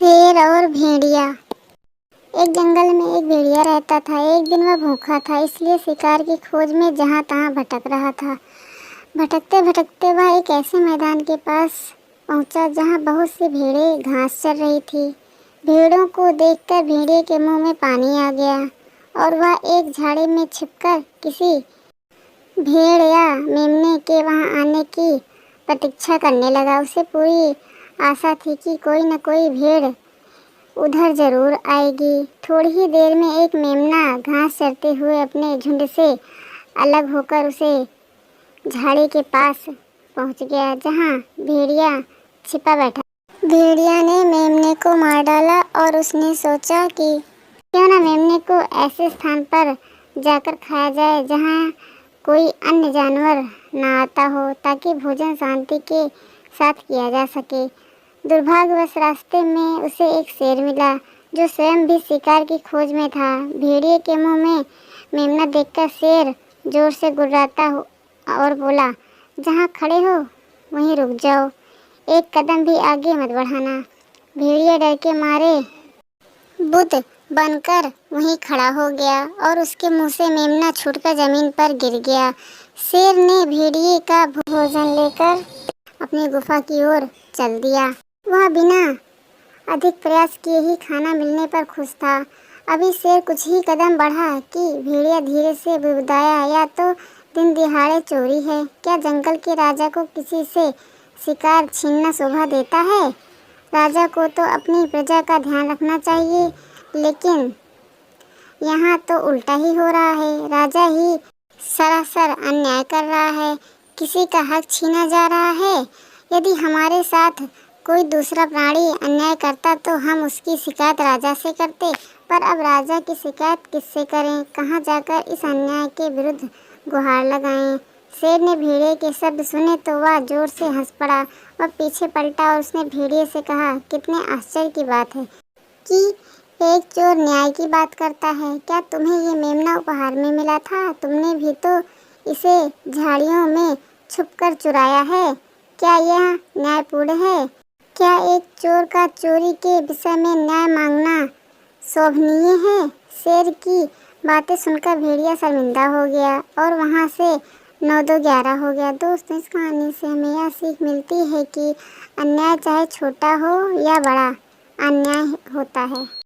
शेर और भेड़िया। एक जंगल में एक भेड़िया रहता था। एक दिन वह भूखा था, इसलिए शिकार की खोज में जहाँ तहाँ भटक रहा था। भटकते भटकते वह एक ऐसे मैदान के पास पहुँचा जहाँ बहुत सी भेड़ें घास चर रही थी। भेड़ों को देखकर भेड़िए के मुंह में पानी आ गया और वह एक झाड़ी में छिपकर किसी भेड़ या मेमने के वहां आने की प्रतीक्षा करने लगा। उसे पूरी आशा थी कि कोई न कोई भेड़ उधर जरूर आएगी। थोड़ी ही देर में एक मेमना घास चरते हुए अपने झुंड से अलग होकर उसे झाड़ी के पास पहुंच गया जहां भेड़िया छिपा बैठा। भेड़िया ने मेमने को मार डाला और उसने सोचा कि क्यों ना मेमने को ऐसे स्थान पर जाकर खाया जाए जहां कोई अन्य जानवर ना आता हो, ताकि भोजन शांति के साथ किया जा सके। दुर्भाग्यवश रास्ते में उसे एक शेर मिला जो स्वयं भी शिकार की खोज में था। भेड़िए के मुंह में मेमना देखकर शेर जोर से गुर्राता और बोला, जहाँ खड़े हो वहीं रुक जाओ, एक कदम भी आगे मत बढ़ाना। भेड़िया डर के मारे बुद्ध बनकर वहीं खड़ा हो गया और उसके मुंह से मेमना छूटकर जमीन पर गिर गया। शेर ने भेड़िए का भोजन लेकर अपनी गुफा की ओर चल दिया। वह बिना अधिक प्रयास किए ही खाना मिलने पर खुश था। अभी शेर कुछ ही कदम बढ़ा कि भेड़िया धीरे से बुदबुदाया, या तो दिन दिहाड़े चोरी है? क्या जंगल के राजा को किसी से शिकार छीनना शोभा देता है? राजा को तो अपनी प्रजा का ध्यान रखना चाहिए, लेकिन यहाँ तो उल्टा ही हो रहा है। राजा ही सरासर अन्याय कर रहा है, किसी का हक छीना जा रहा है। यदि हमारे साथ कोई दूसरा प्राणी अन्याय करता तो हम उसकी शिकायत राजा से करते, पर अब राजा की शिकायत किससे करें? कहाँ जाकर इस अन्याय के विरुद्ध गुहार लगाएं? शेर ने भेड़िए के शब्द सुने तो वह जोर से हंस पड़ा। वह पीछे पलटा और उसने भेड़िए से कहा, कितने आश्चर्य की बात है कि एक चोर न्याय की बात करता है। क्या तुम्हें ये मेमना उपहार में मिला था? तुमने भी तो इसे झाड़ियों में छुपकर चुराया है। क्या यह न्यायपूर्ण है? क्या एक चोर का चोरी के विषय में न्याय मांगना शोभनीय है? शेर की बातें सुनकर भेड़िया शर्मिंदा हो गया और वहाँ से 9-2-11 हो गया। दोस्तों, इस कहानी से हमें यह सीख मिलती है कि अन्याय चाहे छोटा हो या बड़ा, अन्याय होता है।